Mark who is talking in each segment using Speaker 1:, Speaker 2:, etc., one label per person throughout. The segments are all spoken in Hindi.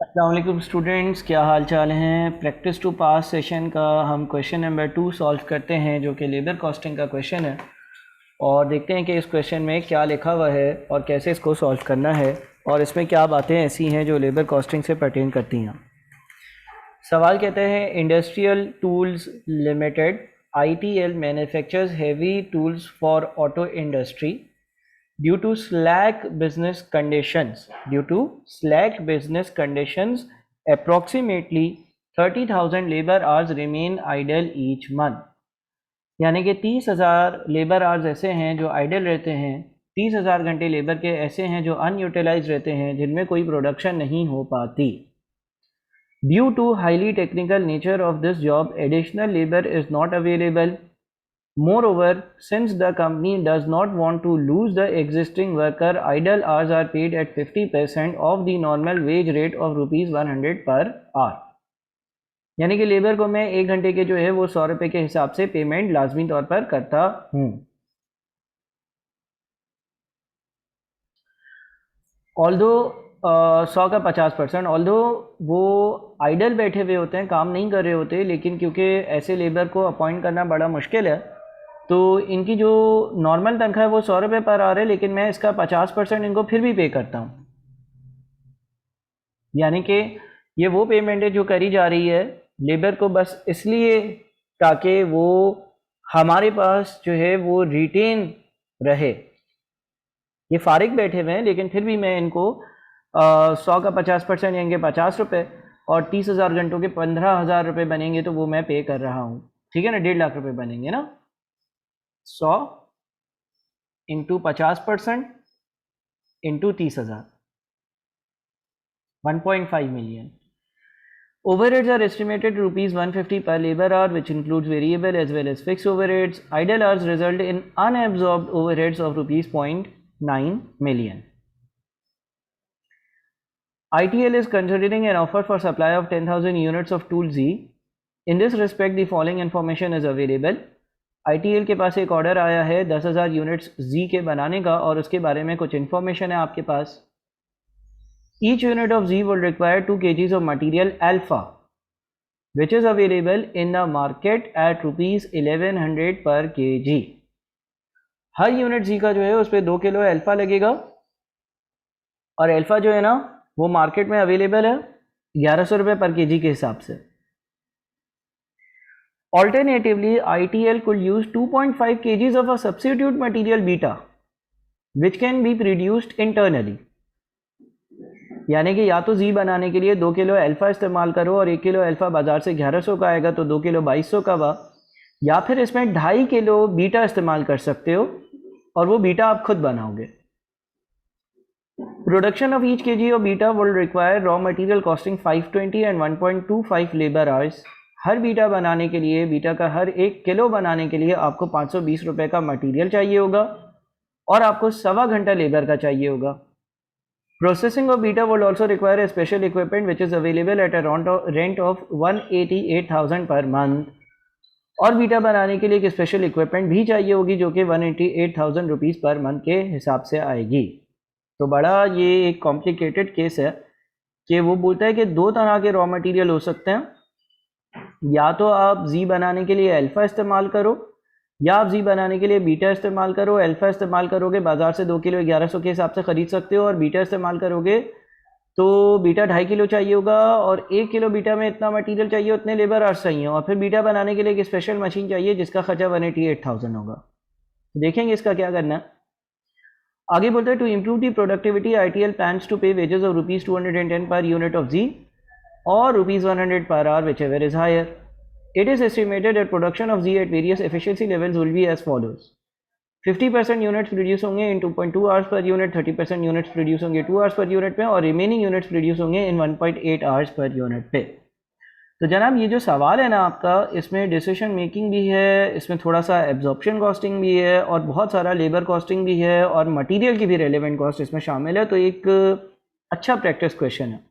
Speaker 1: अस्सलाम वालेकुम स्टूडेंट्स, क्या हाल चाल हैं। प्रैक्टिस टू पास सेशन का हम क्वेश्चन नंबर 2 सॉल्व करते हैं, जो कि लेबर कॉस्टिंग का क्वेश्चन है। और देखते हैं कि इस क्वेश्चन में क्या लिखा हुआ है और कैसे इसको सॉल्व करना है, और इसमें क्या बातें ऐसी हैं जो लेबर कॉस्टिंग से पर्टेन करती हैं। सवाल कहते हैं, industrial tools limited ITL manufactures heavy tools for auto industry due to slack business conditions, approximately 30,000 labor hours remain idle each month। यानी कि 30,000 लेबर आवर्स ऐसे हैं जो आइडल रहते हैं। 30,000 घंटे लेबर के ऐसे हैं जो अनयूटिलाइज रहते हैं, जिनमें कोई प्रोडक्शन नहीं हो पाती। Due to highly technical nature of this job, additional labour is not available. Moreover, since the company does not want to lose the existing worker, idle hours are paid at 50% of the normal wage rate of rupees 100 per hour। यानी कि लेबर को मैं 1 घंटे के जो है वो 100 रुपये के हिसाब से पेमेंट लाजमी तौर पर करता हूँ। ऑल्दो 100 का 50%, ऑल्दो वो आइडल बैठे हुए होते हैं, काम नहीं कर रहे होते, लेकिन क्योंकि ऐसे लेबर को अपॉइंट करना बड़ा मुश्किल है, तो इनकी जो नॉर्मल तनख्वाह है वो 100 रुपये पर आ रहा है, लेकिन मैं इसका 50% इनको फिर भी पे करता हूँ। यानी कि ये वो पेमेंट है जो करी जा रही है लेबर को बस इसलिए ताकि वो हमारे पास जो है वो रिटेन रहे। ये फारिग बैठे हुए हैं, लेकिन फिर भी मैं इनको 100 का 50% यानी कि 50 रुपये, और 30,000 घंटों के 15,000 रुपये बनेंगे तो वो मैं पे कर रहा हूँ। ठीक है ना, 1.5 लाख रुपये बनेंगे ना। 100 into 50% into 30,000, 1.5 million। Overheads are estimated rupees 150 per labor hour, which includes variable as well as fixed overheads. Idle hours result in unabsorbed overheads of rupees 0.9 million। ITL is considering an offer for supply of 10,000 units of tool Z। In this respect, the following information is available। ITL के पास एक ऑर्डर आया है 10,000 यूनिट्स Z के बनाने का, और उसके बारे में कुछ इन्फॉर्मेशन है आपके पास। Each unit of Z will require 2 kgs of material alpha, which is available in the market at rupees 1100 per kg। Her unit Z का जो है उस पर 2 किलो अल्फा लगेगा, और अल्फा जो है ना वो मार्केट में अवेलेबल है 1100 रुपये पर केजी के हिसाब से। Alternatively, ITL could use 2.5 kgs of a substitute material beta, which can be produced internally। यानी कि या तो Z बनाने के लिए 2 किलो अल्फा इस्तेमाल करो, और 1 किलो अल्फा बाजार से 1100 का आएगा तो 2 किलो 2200 का हुआ, या फिर इसमें 2.5 किलो बीटा इस्तेमाल कर सकते हो, और वो बीटा आप खुद बनाओगे। Production of each kg of beta will require raw material costing 520 and 1.25 labour hours. Her beta बनाने के लिए, बीटा का हर 1 किलो बनाने के लिए आपको 520 रुपये का मटेरियल चाहिए होगा, और आपको 1.25 घंटा लेबर का चाहिए होगा। Processing of beta will also require a special equipment which is available at a rent of 188,000 per month। और बीटा बनाने के लिए एक स्पेशल इक्विपमेंट भी चाहिए होगी जो कि 188,000 रुपीज़ पर मंथ के हिसाब से आएगी। तो बड़ा ये एक कॉम्प्लिकेटेड केस है कि वो बोलता है कि 2 तरह के रॉ मटेरियल हो सकते हैं, या तो आप Z बनाने के लिए अल्फा इस्तेमाल करो, या आप Z बनाने के लिए बीटा इस्तेमाल करो। अल्फा इस्तेमाल करोगे बाजार से 2 किलो 1100 के हिसाब से ख़रीद सकते हो, और बीटा इस्तेमाल करोगे तो बीटा 2.5 किलो चाहिए होगा, और 1 किलो बीटा में इतना मटेरियल चाहिए, उतने लेबर आवर्स चाहिए, और फिर बीटा बनाने के लिए एक स्पेशल मशीन चाहिए जिसका खर्चा 188,000 होगा। तो देखेंगे इसका क्या करना है। आगे बोलते हैं, to improve the productivity ITL plans to pay wages of rupees 210 per unit of Z और rupees 100 per hour, whichever is higher। It is estimated that production of Z at various efficiency levels will be as follows। 50% units produce होंगे इन 2.2 hours per unit, 30% units produce होंगे 2 आवर्स पर यूनिट पे, और रिमेनिंग यूनिट्स प्रोड्यूस होंगे इन 1.8 आवर्स पर यूनिट पे। तो जनाब ये जो सवाल है ना आपका, इसमें डिसीजन मेकिंग भी है, इसमें थोड़ा सा एब्जॉर्प्शन कॉस्टिंग भी है, और बहुत सारा लेबर कॉस्टिंग भी है, और मटीरियल की भी रेलिवेंट कॉस्ट इसमें शामिल है। तो एक अच्छा प्रैक्टिस क्वेश्चन है।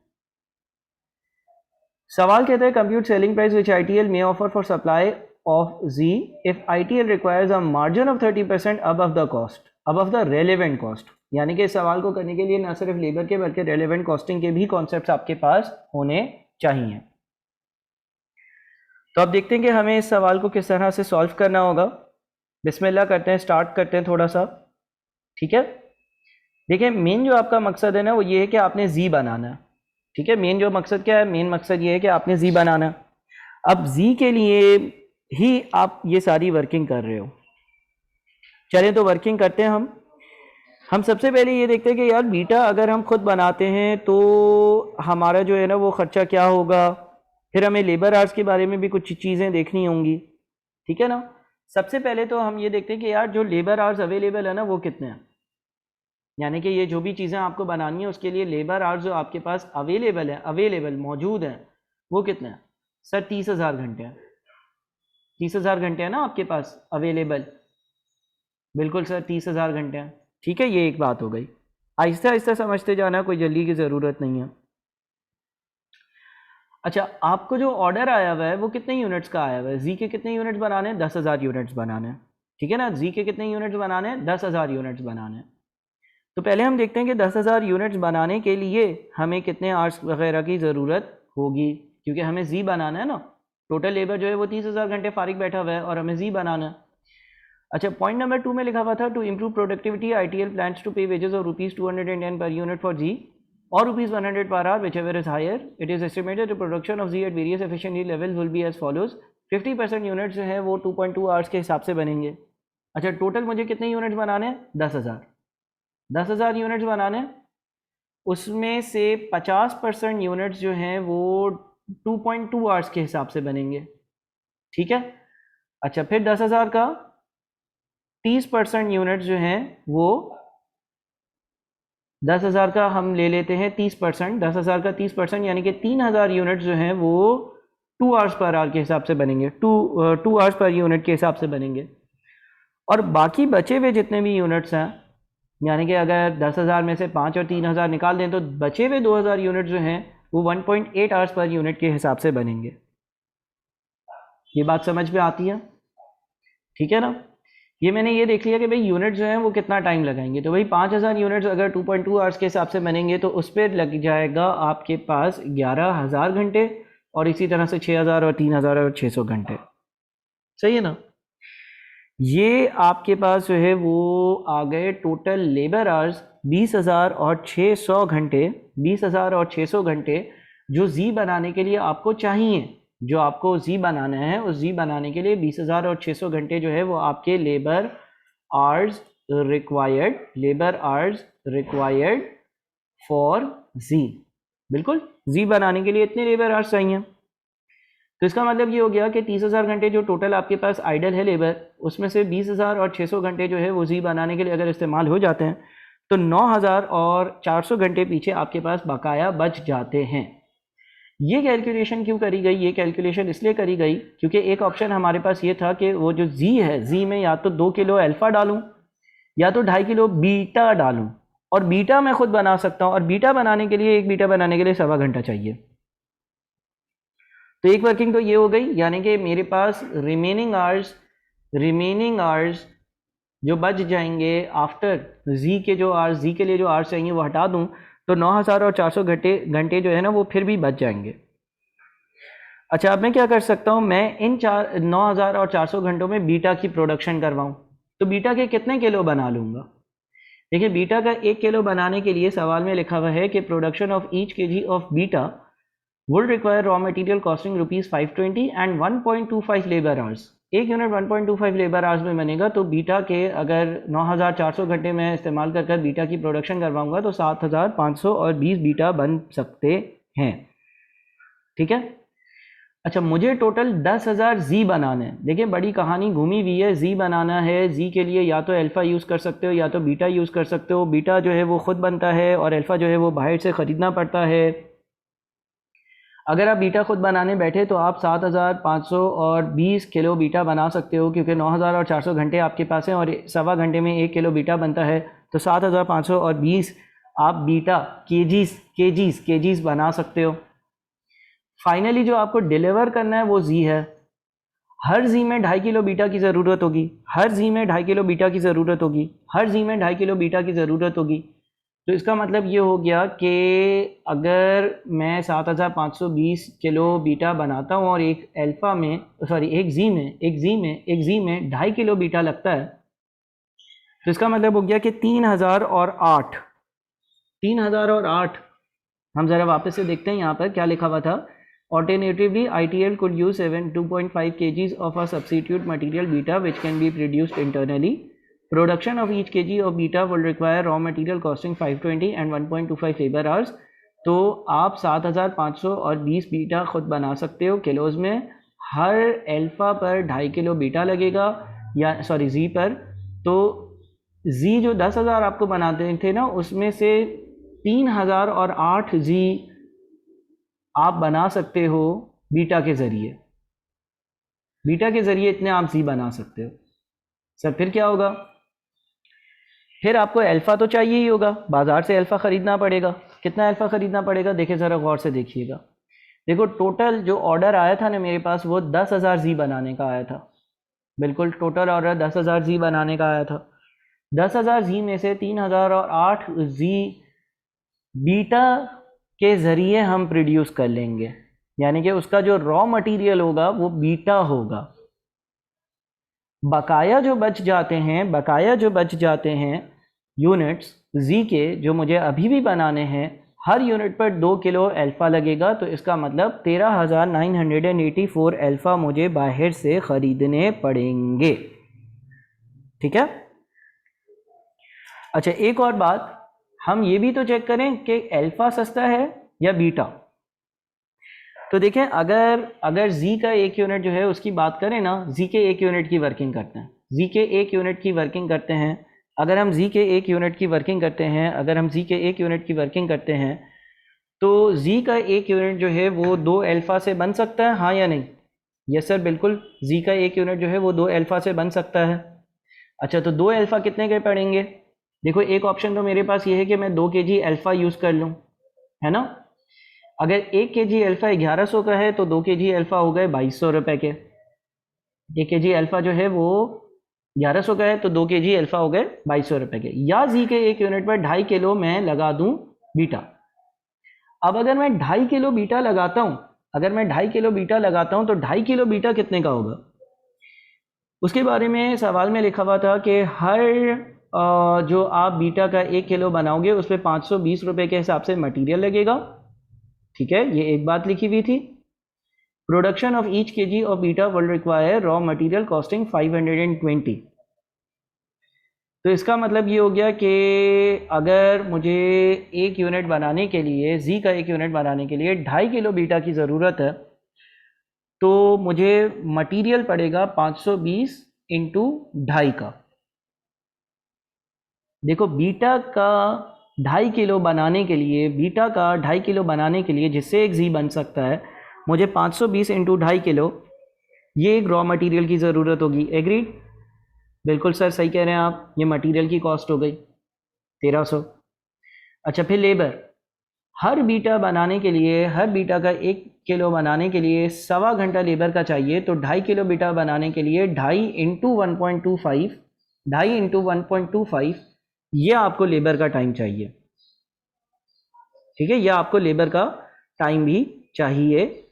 Speaker 1: सवाल कहता है, compute selling price which ITL may offer for supply of Z if ITL requires a margin of 30% above the cost, above the relevant cost। यानी कि इस सवाल को करने के लिए ना सिर्फ लेबर के बल्कि रेलेवेंट कॉस्टिंग के भी कॉन्सेप्ट्स आपके पास होने चाहिए। तो अब देखते हैं कि हमें इस सवाल को किस तरह से सॉल्व करना होगा। बिस्मिल्लाह करते हैं, स्टार्ट करते हैं थोड़ा सा। ठीक है, देखिए मेन जो आपका मकसद है ना वो ये है कि आपने जी बनाना है। ठीक है, मेन जो मकसद क्या है, मेन मकसद ये है कि आपने जी बनाना है। अब जी के लिए ही आप ये सारी वर्किंग कर रहे हो। चलें तो वर्किंग करते हैं हम सबसे पहले ये देखते हैं कि यार बीटा अगर हम खुद बनाते हैं तो हमारा जो है ना वो खर्चा क्या होगा, फिर हमें लेबर आवर्स के बारे में भी कुछ चीज़ें देखनी होंगी। ठीक है ना, सबसे पहले तो हम ये देखते हैं कि यार जो लेबर आवर्स अवेलेबल है ना वो कितने हैं, यानी कि ये जो भी चीज़ें आपको बनानी है उसके लिए लेबर आवर्स जो आपके पास अवेलेबल मौजूद हैं वो कितने हैं। सर 30,000 घंटे हैं। 30,000 घंटे हैं ना आपके पास अवेलेबल। बिल्कुल सर 30,000 घंटे हैं। ठीक है, ये एक बात हो गई। आहिस्ता आहिस्ता समझते जाना, कोई जल्दी की ज़रूरत नहीं है। अच्छा, आपको जो ऑर्डर आया हुआ है वो कितने यूनिट्स का आया हुआ है, जी के कितने यूनिट्स बनाने हैं, 10,000 यूनिट्स बनाने हैं। ठीक है ना, जी के कितने यूनिट्स बनाने हैं, 10,000 यूनिट्स बनाने हैं। तो पहले हम देखते हैं कि 10,000 यूनिट्स बनाने के लिए हमें कितने आवर्स वगैरह की ज़रूरत होगी, क्योंकि हमें जी बनाना है ना। टोटल लेबर जो है वो 30,000 घंटे फारिग बैठा हुआ है और हमें जी बनाना है। अच्छा, पॉइंट नंबर 2 में लिखा हुआ था to improve productivity ITL plans to pay wages of ₹210 per unit for Z or ₹100 per hour, whichever is higher. It is estimated the production of Z at various efficiency levels will be as follows. 50% units जो है वो 2.2 आवर्स के हिसाब से बनेंगे। अच्छा, टोटल मुझे कितने यूनिट्स बनाने हैं, 10,000 यूनिट्स बनाने हैं। उसमें से 50% यूनिट्स जो हैं वो 2.2 आवर्स के हिसाब से बनेंगे। ठीक है, अच्छा फिर 10,000 का 30% यूनिट्स जो हैं वो 10,000 का हम ले लेते हैं 30%। 10,000 का 30% यानी कि 3,000 यूनिट जो हैं वो 2 आवर्स पर आवर के हिसाब से बनेंगे, 2 आवर्स पर यूनिट के हिसाब से बनेंगे। और बाकी बचे हुए जितने भी यूनिट्स हैं, यानी कि अगर 10,000 में से 5 और 3,000 निकाल दें तो बचे हुए 2,000 यूनिट जो हैं वो 1.8 आवर्स पर यूनिट के हिसाब से बनेंगे। ये बात समझ में आती है? ठीक है ना, ये मैंने ये देख लिया कि भाई यूनिट जो है वो कितना टाइम लगाएंगे। तो भाई 5,000 यूनिट्स अगर 2.2 आवर्स के हिसाब से बनेंगे तो उस पर लग जाएगा आपके पास 11,000 घंटे, और इसी तरह से 6,000 और 3,000 और 600 घंटे। सही है ना, ये आपके पास जो है वो आ गए टोटल लेबर आवर्स 20,000 और 600 घंटे। 20,000 और 600 घंटे जो जी बनाने के लिए आपको चाहिए, जो आपको जी बनाना है उस जी बनाने के लिए 20,000 और 600 घंटे जो है वो आपके लेबर आवर्स रिक्वायर्ड फॉर जी। बिल्कुल, जी बनाने के लिए इतने लेबर आवर्स चाहिए। तो इसका मतलब ये हो गया कि 30,000 घंटे जो टोटल आपके पास आइडल है लेबर, उसमें से 20,000 और 600 घंटे जो है वो जी बनाने के लिए अगर इस्तेमाल हो जाते हैं तो 9,000 और 400 घंटे पीछे आपके पास बकाया बच जाते हैं। ये कैलकुलेशन क्यों करी गई, ये कैलकुलेशन इसलिए करी गई क्योंकि एक ऑप्शन हमारे पास ये था कि वो जो जी है, जी में या तो 2 किलो अल्फा डालूं या तो 2.5 किलो बीटा डालूं, और बीटा मैं खुद बना सकता हूं, और बीटा बनाने के लिए, एक बीटा बनाने के लिए 1.25 घंटा चाहिए। तो एक वर्किंग तो ये हो गई, यानी कि मेरे पास रिमेनिंग आवर्स जो बच जाएंगे आफ्टर जी के, जो आवर्स जी के लिए जो आवर्स चाहिए वो हटा दूं तो 9,000 और 400 घंटे जो है ना वो फिर भी बच जाएंगे। अच्छा, अब मैं क्या कर सकता हूं, मैं इन 9,000 और 400 घंटों में बीटा की प्रोडक्शन करवाऊं। तो बीटा के कितने किलो बना लूंगा। देखिए, बीटा का 1 किलो बनाने के लिए सवाल में लिखा हुआ है कि production of each kg of beta would require raw material costing ₹520 and 1.25 labour hours. एक यूनिट 1.25 लेबर आवर्स में बनेगा, तो बीटा के अगर 9,400 घंटे में इस्तेमाल कर बीटा की प्रोडक्शन करवाऊंगा तो 7,520 बीटा बन सकते हैं। ठीक है, अच्छा मुझे टोटल 10,000 जी बनाने हैं। देखिए बड़ी कहानी घूमी हुई है, जी बनाना है। जी के लिए या तो अल्फ़ा यूज़ कर सकते हो या तो बीटा यूज़ कर सकते हो। बीटा जो है वो खुद बनता है और अल्फ़ा जो है वो बाहर से ख़रीदना पड़ता है। अगर आप बीटा खुद बनाने बैठे तो आप 7,520 किलो बीटा बना सकते हो, क्योंकि 9,000 और 400 घंटे आपके पास हैं और 1.25 घंटे में 1 किलो बीटा बनता है। तो 7,520 आप बीटा केजीज बना सकते हो। फाइनली जो आपको डिलीवर करना है वो जी है। हर जी में 2.5 किलो बीटा की ज़रूरत होगी, हर जी में 2.5 किलो बीटा की ज़रूरत होगी, हर जी में 2.5 किलो बीटा की ज़रूरत होगी। तो इसका मतलब ये हो गया कि अगर मैं 7520 किलो बीटा बनाता हूँ और एक अल्फ़ा में एक जी में 2.5 किलो बीटा लगता है, तो इसका मतलब हो गया कि 3008 हम ज़रा वापस से देखते हैं यहाँ पर क्या लिखा हुआ था। Alternatively, ITL could use 2.5 kgs of a substitute material beta which can be produced internally. Production of each kg of beta will require raw material costing 520 and 1.25 labor hours. तो आप 7500 और 20 बीटा खुद बना सकते हो किलोज में। हर अल्फ़ा पर 2.5 किलो बीटा लगेगा, या जी पर। तो जी जो 10,000 आपको बनाते थे ना, उसमें से 3008 जी आप बना सकते हो बीटा के ज़रिए। बीटा के ज़रिए इतने आप जी बना सकते हो। सर फिर क्या होगा? फिर आपको अल्फ़ा तो चाहिए ही होगा, बाज़ार से अल्फ़ा ख़रीदना पड़ेगा। कितना अल्फ़ा ख़रीदना पड़ेगा? देखिए ज़रा गौर से देखिएगा। देखो टोटल जो ऑर्डर आया था ना मेरे पास, वो 10,000 जी बनाने का आया था। बिल्कुल टोटल ऑर्डर 10,000 जी बनाने का आया था। 10,000 जी में से 3008 जी बीटा के ज़रिए हम प्रोड्यूस कर लेंगे, यानी कि उसका जो रॉ मटेरियल होगा वो बीटा होगा। बकाया जो बच जाते हैं यूनिट्स जी के, जो मुझे अभी भी बनाने हैं, हर यूनिट पर 2 किलो अल्फ़ा लगेगा। तो इसका मतलब 13,984 अल्फ़ा मुझे बाहर से ख़रीदने पड़ेंगे। ठीक है। अच्छा, एक और बात, हम ये भी तो चेक करें कि अल्फ़ा सस्ता है या बीटा। तो देखें, अगर जी का एक यूनिट जो है उसकी बात करें ना, जी के एक यूनिट की वर्किंग करते हैं, जी के एक यूनिट की वर्किंग करते हैं। अगर हम जी के एक यूनिट की वर्किंग करते हैं, तो जी का एक यूनिट जो है वो 2 अल्फ़ा से बन सकता है, हाँ या नहीं? यस सर, बिल्कुल। जी का एक यूनिट जो है वो 2 अल्फ़ा से बन सकता है। अच्छा, तो 2 अल्फ़ा कितने के पड़ेंगे? देखो, एक ऑप्शन तो मेरे पास ये है कि मैं 2 kg अल्फ़ा यूज़ कर लूँ, है ना। अगर 1 kg अल्फ़ा 1100 का है तो 2 kg अल्फ़ा हो गए 2200 रुपये के। 1 kg अल्फ़ा जो है वो 1100 का है तो 2 kg अल्फ़ा हो गए 2200 रुपये के। या जी के एक यूनिट पर 2.5 किलो मैं लगा दूं बीटा। अब अगर मैं 2.5 किलो बीटा लगाता हूं तो 2.5 किलो बीटा कितने का होगा? उसके बारे में सवाल में लिखा हुआ था कि हर जो आप बीटा का 1 किलो बनाओगे उस पर 520 रुपये के हिसाब से मटीरियल लगेगा। ठीक है, ये एक बात लिखी हुई थी। Production of each kg of beta will require raw material costing 520। तो इसका मतलब ये हो गया कि अगर मुझे एक यूनिट बनाने के लिए, जी का एक यूनिट बनाने के लिए 2.5 किलो बीटा की ज़रूरत है, तो मुझे मटेरियल पड़ेगा 520 इंटू 2.5 का। देखो, बीटा का 2.5 किलो बनाने के लिए जिससे एक जी बन सकता है, मुझे 520 इंटू 2.5 किलो, ये एक रॉ मटेरियल की ज़रूरत होगी। एग्रीड? बिल्कुल सर, सही कह रहे हैं आप। ये मटेरियल की कॉस्ट हो गई 1300। अच्छा, फिर लेबर। हर बीटा का 1 किलो बनाने के लिए 1.25 घंटा लेबर का चाहिए। तो 2.5 किलो बीटा बनाने के लिए 2.5 इंटू 1.25 ये आपको लेबर का टाइम चाहिए। ठीक है, यह आपको लेबर का टाइम भी चाहिए।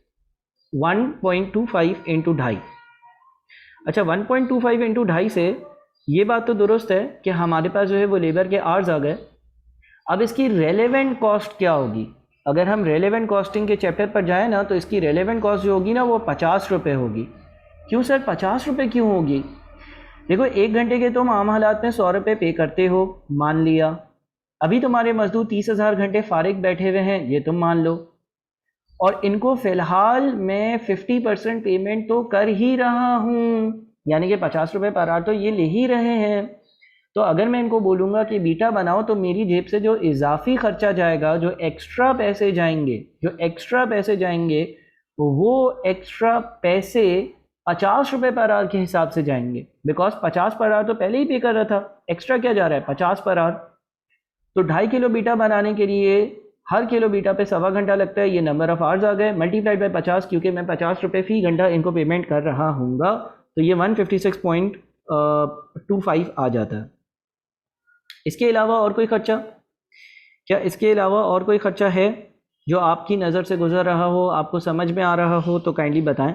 Speaker 1: 1.25 इंटू 2.5। अच्छा, 1.25 इंटू 2.5 से ये बात तो दुरुस्त है कि हमारे पास जो है वो लेबर के आवर्स आ गए। अब इसकी रेलेवेंट कॉस्ट क्या होगी? अगर हम रेलेवेंट कॉस्टिंग के चैप्टर पर जाएं ना, तो इसकी रेलेवेंट कॉस्ट जो होगी ना वो 50 रुपये होगी। क्यों सर 50 रुपये क्यों होगी? देखो, 1 घंटे के तुम आम हालात में 100 रुपये पे करते हो, मान लिया। अभी तुम्हारे मजदूर 30,000 घंटे फारिग बैठे हुए हैं, ये तुम मान लो, और इनको फ़िलहाल मैं 50% पेमेंट तो कर ही रहा हूँ, यानी कि 50 रुपये पर आवर तो ये ले ही रहे हैं। तो अगर मैं इनको बोलूँगा कि बीटा बनाओ, तो मेरी जेब से जो इजाफी खर्चा जाएगा, जो एक्स्ट्रा पैसे जाएंगे, वो एक्स्ट्रा पैसे 50 रुपये पर आवर के हिसाब से जाएंगे। बिकॉज 50 पर आवर तो पहले ही पे कर रहा था, एक्स्ट्रा क्या जा रहा है? 50 पर आवर। तो 2.5 किलो बीटा बनाने के लिए हर किलो बीटा पे 1.25 घंटा लगता है, ये नंबर ऑफ आवर्स आ गए, मल्टीप्लाइड बाय 50 क्योंकि मैं 50 रुपये फ़ी घंटा इनको पेमेंट कर रहा हूँगा, तो ये 156.25 आ जाता है। इसके अलावा और कोई खर्चा, क्या इसके अलावा और कोई खर्चा है जो आपकी नज़र से गुजर रहा हो, आपको समझ में आ रहा हो तो काइंडली बताएं।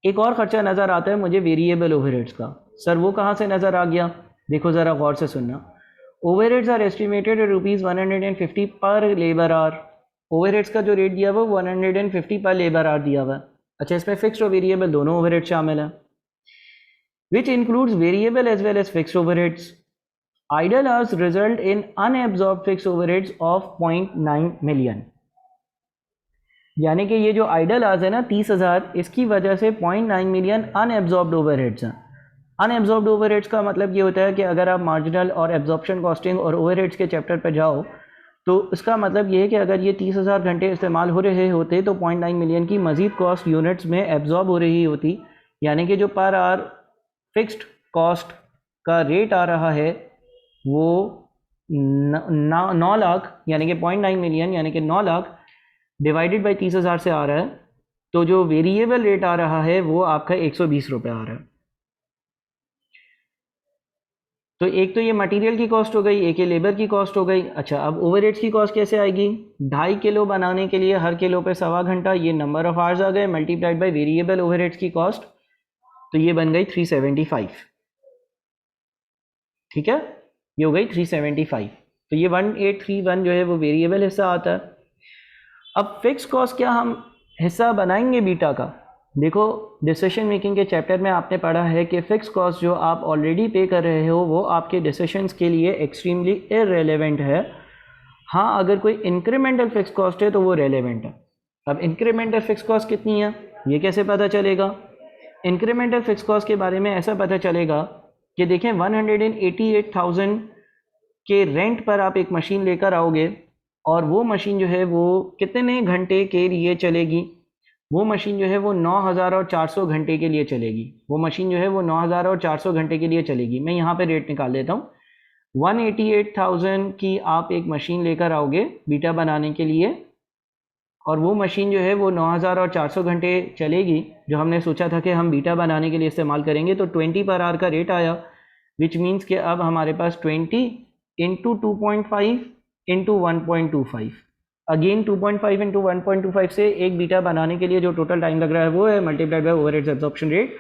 Speaker 1: एक और ख़र्चा नज़र आता है मुझे वेरिएबल ओवरहेड्स का। सर वो कहाँ से नज़र आ गया? देखो ज़रा गौर से सुनना। ओवरहेड्स आर एस्टिमेटेड ₹150 पर लेबर आवर। ओवरहेड्स का जो रेट दिया हुआ 150 पर लेबर आवर दिया हुआ है। अच्छा, इसमें फिक्स्ड और वेरिएबल दोनों ओवरहेड शामिल है, which includes variable as well as fixed overheads. Idle hours result in unabsorbed fixed overheads of 0.9 million। यानी कि ये जो आइडल आवर्स है ना 30,000, इसकी वजह से 0.9 मिलियन अनएब्जॉर्ब्ड ओवरहेड्स हैं। अनएब्जॉर्ब्ड ओवरहेड्स का मतलब ये होता है कि अगर आप मार्जिनल और एब्जॉर्प्शन कॉस्टिंग और ओवरहेड्स के चैप्टर पर जाओ तो इसका मतलब ये है कि अगर ये 30,000 घंटे इस्तेमाल हो रहे होते तो 0.9 मिलियन की मज़ीद कॉस्ट यूनिट्स में एब्जॉर्ब हो रही होती। यानी कि जो पर आवर फिक्स्ड कॉस्ट का रेट आ रहा है वो 9 लाख यानी कि 0.9 मिलियन यानी कि 9 लाख डिवाइडेड बाई 30,000 से आ रहा है, तो जो वेरिएबल रेट आ रहा है वो आपका 120 रुपये आ रहा है। तो एक तो ये मटेरियल की कॉस्ट हो गई, एक ये लेबर की कॉस्ट हो गई। अच्छा, अब ओवरहेड्स की कॉस्ट कैसे आएगी? 2.5 किलो बनाने के लिए हर किलो पे 1.25 घंटा, ये नंबर ऑफ आवर्स आ गए, मल्टीप्लाइड बाई वेरिएबल ओवरहेड्स की कॉस्ट, तो ये बन गई 375। ठीक है, ये हो गई 375। तो ये 1831 जो है वो वेरिएबल हिस्सा आता है। अब फिक्स कॉस्ट क्या हम हिस्सा बनाएंगे बीटा का? देखो, डिसीजन मेकिंग के चैप्टर में आपने पढ़ा है कि फ़िक्स कॉस्ट जो आप ऑलरेडी पे कर रहे हो वो आपके डिसीजंस के लिए एक्सट्रीमली इररिलेवेंट है। हाँ, अगर कोई इंक्रीमेंटल फ़िक्स कॉस्ट है तो वो रेलेवेंट है। अब इंक्रीमेंटल फ़िक्स कॉस्ट कितनी है ये कैसे पता चलेगा? इंक्रीमेंटल फ़िक्स कॉस्ट के बारे में ऐसा पता चलेगा कि देखें 188,000 के रेंट पर आप एक मशीन लेकर आओगे और वो मशीन जो है वो कितने घंटे के लिए चलेगी? वो मशीन जो है वो 9,400 घंटे के लिए चलेगी। वो मशीन जो है वो 9,400 घंटे के लिए चलेगी। मैं यहाँ पे रेट निकाल देता हूँ। 188,000 की आप एक मशीन लेकर आओगे बीटा बनाने के लिए और वो मशीन जो है वो 9,400 घंटे चलेगी, जो हमने सोचा था कि हम बीटा बनाने के लिए इस्तेमाल करेंगे। तो 20 पर आवर का रेट आया, विच मीन्स कि अब हमारे पास 20 इंटू 2.5 इंटू 1.25, अगेन 2.5 इंटू 1.25 से एक बीटा बनाने के लिए जो टोटल टाइम लग रहा है वो है multiplied by overheads absorption rate.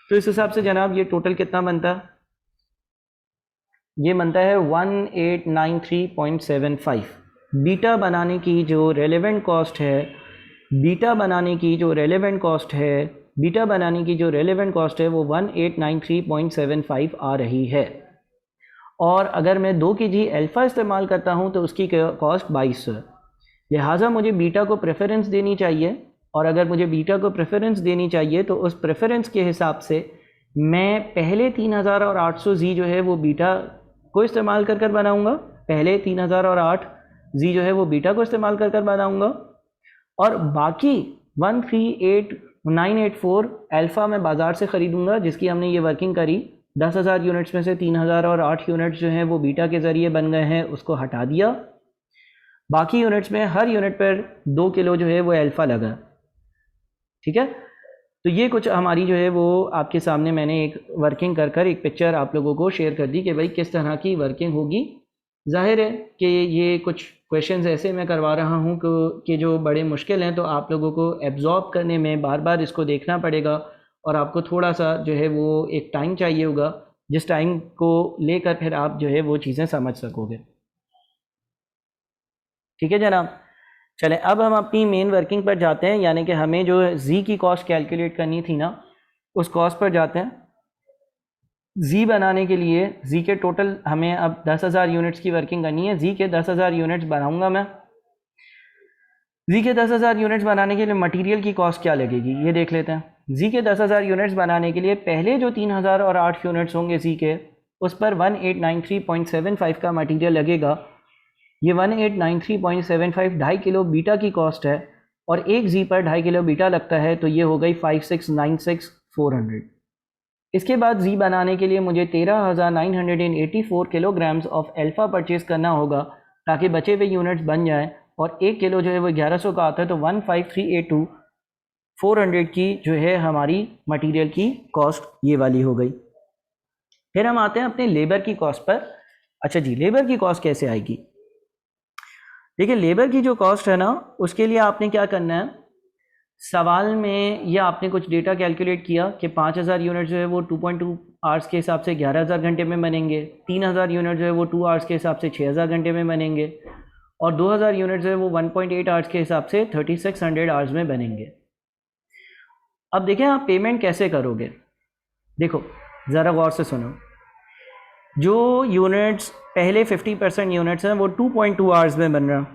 Speaker 1: तो इस हिसाब से जनाब ये टोटल कितना बनता है? ये बनता है 1893.75। बीटा बनाने की जो रेलेवेंट कॉस्ट है, बीटा बनाने की जो रेलेवेंट कॉस्ट है, बीटा बनाने की जो रेलेवेंट कॉस्ट है वो 1893.75 आ रही है। और अगर मैं 2 kg अल्फ़ा इस्तेमाल करता हूँ तो उसकी कॉस्ट 2200 है। लिहाजा मुझे बीटा को प्रेफरेंस देनी चाहिए, और अगर मुझे बीटा को प्रेफरेंस देनी चाहिए तो उस प्रेफरेंस के हिसाब से मैं पहले 3800 जी जो है वो बीटा को इस्तेमाल कर बनाऊँगा। पहले 3008 जी जो है वो बीटा को इस्तेमाल कर बनाऊँगा, और बाकी 138,984 अल्फ़ा मैं बाज़ार से ख़रीदूँगा, जिसकी हमने ये वर्किंग करी। 10,000 यूनिट्स में से 3,008 यूनिट्स जो हैं वो बीटा के ज़रिए बन गए हैं, उसको हटा दिया। बाकी यूनिट्स में हर यूनिट पर 2 किलो जो है वो अल्फ़ा लगा। ठीक है, तो ये कुछ हमारी जो है वो आपके सामने मैंने एक वर्किंग कर एक पिक्चर आप लोगों को शेयर कर दी कि भाई किस तरह की वर्किंग होगी। जाहिर है कि ये कुछ क्वेश्चंस ऐसे मैं करवा रहा हूँ कि जो बड़े मुश्किल हैं, तो आप लोगों को एब्जॉर्ब करने में बार बार इसको देखना पड़ेगा और आपको थोड़ा सा जो है वो एक टाइम चाहिए होगा, जिस टाइम को लेकर फिर आप जो है वो चीज़ें समझ सकोगे। ठीक है जनाब, चलें अब हम अपनी मेन वर्किंग पर जाते हैं, यानी कि हमें जो जी की कॉस्ट कैलकुलेट करनी थी ना, उस कॉस्ट पर जाते हैं। जी बनाने के लिए जी के टोटल हमें अब 10,000 यूनिट्स की वर्किंग करनी है। जी के 10,000 यूनिट्स बनाऊंगा मैं। जी के 10,000 यूनिट्स बनाने के लिए मटेरियल की कॉस्ट क्या लगेगी ये देख लेते हैं। जी के 10,000 यूनिट्स बनाने के लिए पहले जो 3,008 यूनिट्स होंगे जी के, उस पर 1893.75 का मटेरियल लगेगा। ये 1893.75 2.5 किलो बीटा की कॉस्ट है, और एक जी पर 2.5 किलो बीटा लगता है, तो ये हो गई 5696,400। इसके बाद जी बनाने के लिए मुझे 13,984 किलोग्राम्स ऑफ अल्फ़ा परचेज़ करना होगा, ताकि बचे हुए यूनिट्स बन जाएं, और 1 किलो जो है वो 1100 का आता है, तो 15382 400 की जो है हमारी मटेरियल की कॉस्ट ये वाली हो गई। फिर हम आते हैं अपने लेबर की कॉस्ट पर। अच्छा जी, लेबर की कॉस्ट कैसे आएगी? देखिए, लेबर की जो कॉस्ट है ना, उसके लिए आपने क्या करना है, सवाल में या आपने कुछ डेटा कैलकुलेट किया कि 5000 यूनिट जो है वो 2.2 आवर्स के हिसाब से 11000 घंटे में बनेंगे, 3000 यूनिट जो है वो 2 आवर्स के हिसाब से 6000 घंटे में बनेंगे, और 2000 यूनिट जो है वो 1.8 आवर्स के हिसाब से 3600 आवर्स में बनेंगे। अब देखें आप पेमेंट कैसे करोगे। देखो ज़रा गौर से सुनो, जो यूनिट्स पहले 50% यूनिट्स हैं वो 2.2 आवर्स में बन रहा है।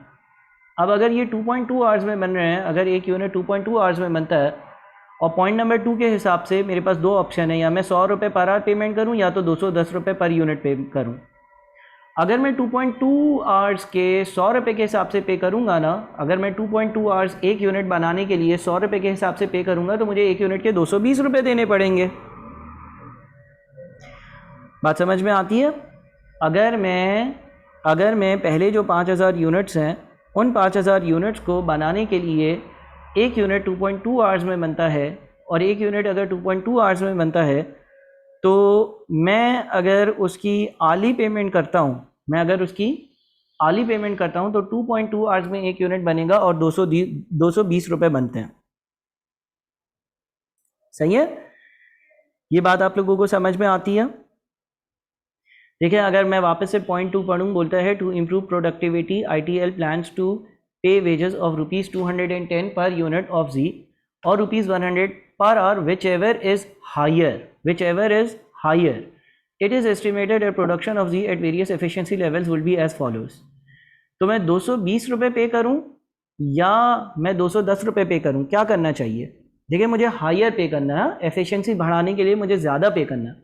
Speaker 1: अब अगर ये 2.2 आवर्स में बन रहे हैं, अगर एक यूनिट 2.2 आवर्स में बनता है, और पॉइंट नंबर 2 के हिसाब से मेरे पास दो ऑप्शन है, या मैं 100 रुपये पर आवर पेमेंट करूं या तो 210 रुपये पर यूनिट पे करूं। अगर मैं 2.2 आवर्स के 100 रुपये के हिसाब से पे करूंगा ना, अगर मैं 2.2 आवर्स एक यूनिट बनाने के लिए 100 रुपये के हिसाब से पे करूंगा, तो मुझे एक यूनिट के 220 रुपये देने पड़ेंगे। बात समझ में आती है? अगर मैं पहले जो 5000 यूनिट्स हैं, उन 5000 यूनिट्स को बनाने के लिए एक यूनिट 2.2 आवर्स में बनता है, और एक यूनिट अगर 2.2 आवर्स में बनता है, तो मैं अगर उसकी आली पेमेंट करता हूँ, तो 2.2 आवर्स में एक यूनिट बनेगा और 220 रुपये बनते हैं। सही है? ये बात आप लोगों को समझ में आती है? देखिए, अगर मैं वापस से पॉइंट 2 पढ़ूँ, बोलता है to improve productivity ITL plans to pay wages of ₹210 per unit of Z और ₹100 per hour whichever is higher it is estimated at production of Z at various efficiency levels will be as follows. तो मैं 220 रुपये पे करूँ या मैं 210 रुपये पे करूँ, क्या करना चाहिए? देखिए, मुझे हायर पे करना है, एफिशिएंसी बढ़ाने के लिए मुझे ज़्यादा पे करना है।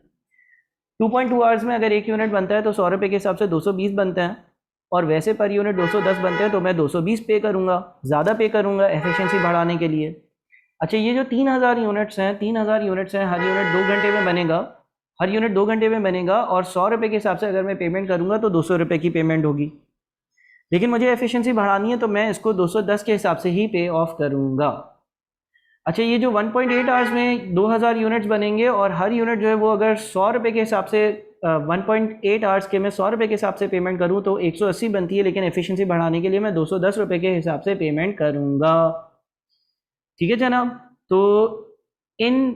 Speaker 1: 2.2 आवर्स में अगर एक यूनिट बनता है तो 100 रुपये के हिसाब से 220 बनते हैं, और वैसे पर यूनिट 210 बनते हैं, तो मैं 220 पे करूँगा, ज़्यादा पे करूँगा एफिशिएंसी बढ़ाने के लिए। अच्छा, ये जो 3000 यूनिट्स हैं, हर यूनिट 2 घंटे में बनेगा, और 100 रुपये के हिसाब से अगर मैं पेमेंट करूँगा तो 200 रुपये की पेमेंट होगी। लेकिन मुझे एफिशिएंसी बढ़ानी है, तो मैं इसको 210 के हिसाब से ही पे ऑफ करूँगा। अच्छा, ये जो 1.8 आवर्स में 2000 यूनिट्स बनेंगे, और हर यूनिट जो है वो अगर 100 रुपये के हिसाब से 1.8 आवर्स के मैं 100 रुपये के हिसाब से पेमेंट करूं तो 180 बनती है, लेकिन एफिशिएंसी बढ़ाने के लिए मैं 210 रुपये के हिसाब से पेमेंट करूंगा। ठीक है जनाब? तो इन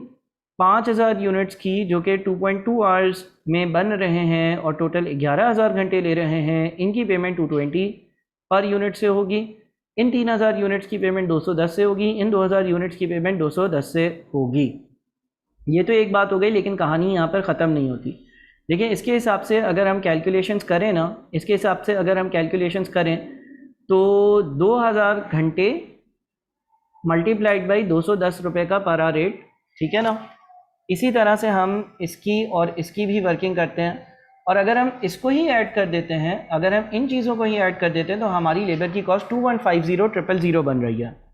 Speaker 1: 5000 यूनिट्स की जो कि 2.2 आवर्स में बन रहे हैं और टोटल 11000 घंटे ले रहे हैं, इनकी पेमेंट 220 पर यूनिट से होगी। इन 3000 यूनिट्स की पेमेंट 210 से होगी, इन 2000 यूनिट्स की पेमेंट 210 से होगी। ये तो एक बात हो गई, लेकिन कहानी यहाँ पर ख़त्म नहीं होती। देखिए, इसके हिसाब से अगर हम कैलकुलेशंस करें तो 2000 घंटे मल्टीप्लाइड बाई 210 रुपये का पर आवर रेट, ठीक है ना? इसी तरह से हम इसकी और इसकी भी वर्किंग करते हैं, और अगर हम इसको ही ऐड कर देते हैं, अगर हम इन चीज़ों को ही ऐड कर देते हैं, तो हमारी लेबर की कॉस्ट 2150000 बन रही है।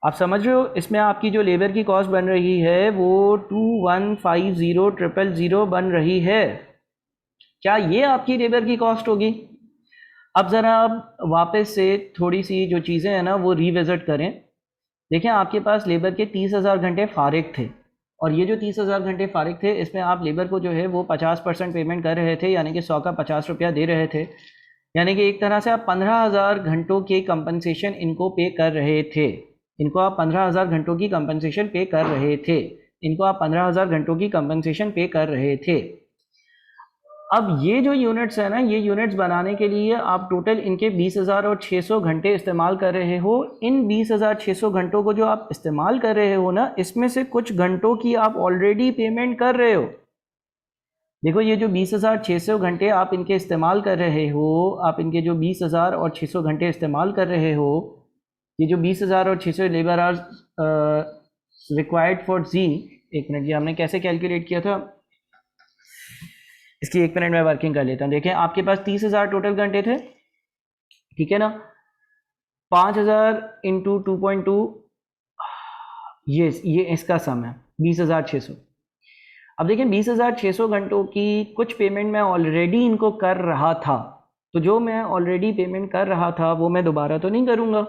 Speaker 1: आप समझ रहे हो? इसमें आपकी जो लेबर की कॉस्ट बन रही है वो 2150000 बन रही है। क्या ये आपकी लेबर की कॉस्ट होगी? अब ज़रा आप वापस से थोड़ी सी जो चीज़ें हैं ना वो रिविज़िट करें। देखें, आपके पास लेबर के 30,000 घंटे फारिग थे, और ये जो 30,000 घंटे फारिग थे, इसमें आप लेबर को जो है वो 50% पेमेंट कर रहे थे, यानी कि 100 का 50 रुपया दे रहे थे, यानी कि एक तरह से आप 15,000 घंटों के कंपनसेशन इनको पे कर रहे थे। इनको आप 15,000 घंटों की कंपनसेशन पे कर रहे थे। अब ये जो यूनिट्स है ना, ये यूनिट्स बनाने के लिए आप टोटल इनके 20,600 घंटे इस्तेमाल कर रहे हो। इन 20,600 घंटों को जो आप इस्तेमाल कर रहे हो ना, इसमें से कुछ घंटों की आप ऑलरेडी पेमेंट कर रहे हो। देखो, ये जो 20,600 घंटे आप इनके इस्तेमाल कर रहे हो, आप इनके जो 20,600 घंटे इस्तेमाल कर रहे हो, ये जो 20,600 लेबर आवर्स रिक्वायर्ड फॉर जी, एक मिनट, ये हमने कैसे कैलकुलेट किया था, इसकी एक मिनट में वर्किंग कर लेता हूँ। देखें, आपके पास 30,000 टोटल घंटे थे, ठीक है ना? 5,000 इंटू 2.2, ये इसका सम है 20,600। अब देखें, 20,600 घंटों की कुछ पेमेंट मैं ऑलरेडी इनको कर रहा था, तो जो मैं ऑलरेडी पेमेंट कर रहा था वो मैं दोबारा तो नहीं करूँगा।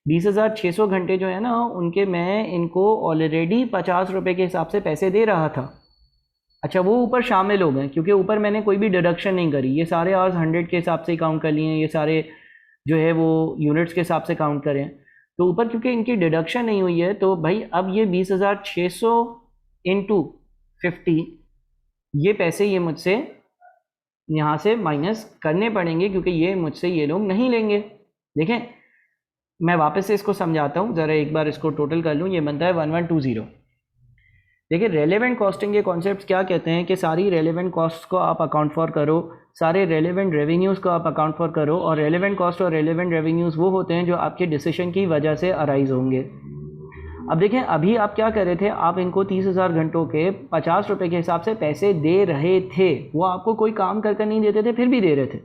Speaker 1: 20,600 घंटे जो है ना उनके मैं इनको ऑलरेडी 50 रुपये के हिसाब से पैसे दे रहा था। अच्छा, वो ऊपर शामिल हो गए क्योंकि ऊपर मैंने कोई भी डिडक्शन नहीं करी। ये सारे आवर्स 100 के हिसाब से काउंट कर लिए हैं, ये सारे जो है वो यूनिट्स के हिसाब से काउंट करें। तो ऊपर क्योंकि इनकी डिडक्शन नहीं हुई है तो भाई अब ये 20,600 इंटू 50 ये पैसे ये मुझसे यहाँ से माइनस करने पड़ेंगे क्योंकि ये मुझसे ये लोग नहीं लेंगे। देखें मैं वापस से इसको समझाता हूँ, ज़रा एक बार इसको टोटल कर लूँ। ये बनता है 1120। देखिए रेलेवेंट कॉस्टिंग के कॉन्सेप्ट क्या कहते हैं कि सारी रेलेवेंट कॉस्ट को आप अकाउंट फॉर करो, सारे रेलेवेंट रेवेन्यूज़ को आप अकाउंट फॉर करो, और रेलेवेंट कॉस्ट और रेलेवेंट रेवेन्यूज़ वो होते हैं जो आपके डिसीजन की वजह से अराइज होंगे। अब देखें अभी आप क्या कर रहे थे, आप इनको 30,000 घंटों के 50 रुपये के हिसाब से पैसे दे रहे थे। वो आपको कोई काम कर नहीं देते थे फिर भी दे रहे थे।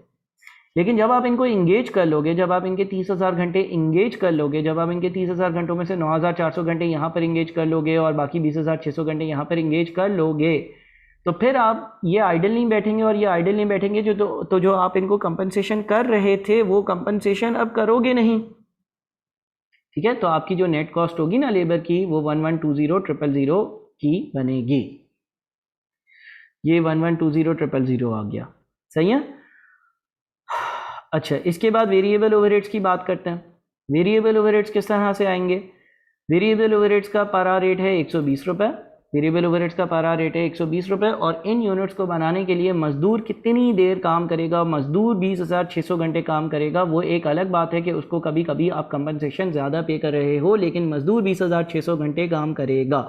Speaker 1: लेकिन जब आप इनको इंगेज कर लोगे, जब आप इनके 30,000 घंटे इंगेज कर लोगे, जब आप इनके 30,000 घंटों में से 9,400 घंटे यहाँ पर इंगेज कर लोगे और बाकी 20,600 घंटे यहाँ पर इंगेज कर लोगे, तो फिर आप ये आइडल नहीं बैठेंगे और ये आइडल नहीं बैठेंगे तो जो आप इनको कंपनसेशन कर रहे थे वो कंपनसेशन अब करोगे नहीं। ठीक है, तो आपकी जो नेट कॉस्ट होगी ना लेबर की वो 1120,000 की बनेगी। ये 1120,000 आ गया, सही है। अच्छा, इसके बाद वेरिएबल ओवरहेड्स की बात करते हैं। वेरिएबल ओवरहेड्स किस तरह से आएंगे? वेरिएबल ओवरहेड्स का पारा रेट है 120 रुपये। वेरिएबल ओवरहेड्स का पारा रेट है 120 रुपये और इन यूनिट्स को बनाने के लिए मजदूर कितनी देर काम करेगा? मजदूर 20,600 घंटे काम करेगा। वो एक अलग बात है कि उसको कभी कभी आप कंपनसेशन ज़्यादा पे कर रहे हो, लेकिन मजदूर 20,600 घंटे काम करेगा।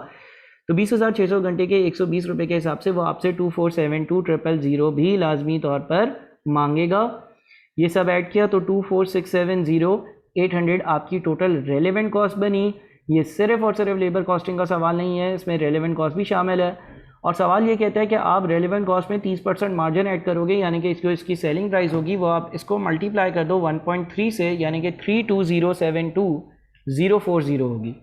Speaker 1: तो 20,600 घंटे के 120 रुपये के हिसाब से वो आपसे 2472,000 भी लाजमी तौर पर मांगेगा। ये सब ऐड किया तो 24,670,800 आपकी टोटल रेलेवेंट कॉस्ट बनी। ये सिर्फ और सिर्फ लेबर कॉस्टिंग का सवाल नहीं है, इसमें रेलेवेंट कॉस्ट भी शामिल है। और सवाल ये कहता है कि आप रेलेवेंट कॉस्ट में 30% मार्जिन ऐड करोगे, यानी कि इसकी सेलिंग प्राइस होगी वो आप इसको मल्टीप्लाई कर दो 1.3 से, यानी कि 32072,040 होगी।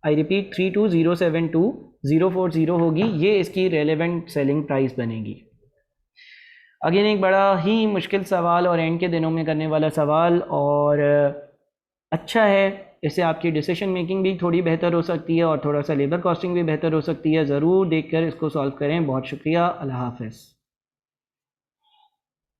Speaker 1: आई रिपीट 32072,040 होगी। ये इसकी रेलेवेंट सेलिंग प्राइस बनेगी। अगेन एक बड़ा ही मुश्किल सवाल और एंड के दिनों में करने वाला सवाल, और अच्छा है, इससे आपकी डिसीजन मेकिंग भी थोड़ी बेहतर हो सकती है और थोड़ा सा लेबर कॉस्टिंग भी बेहतर हो सकती है। ज़रूर देखकर इसको सॉल्व करें। बहुत शुक्रिया, अल्लाह हाफ़िज़।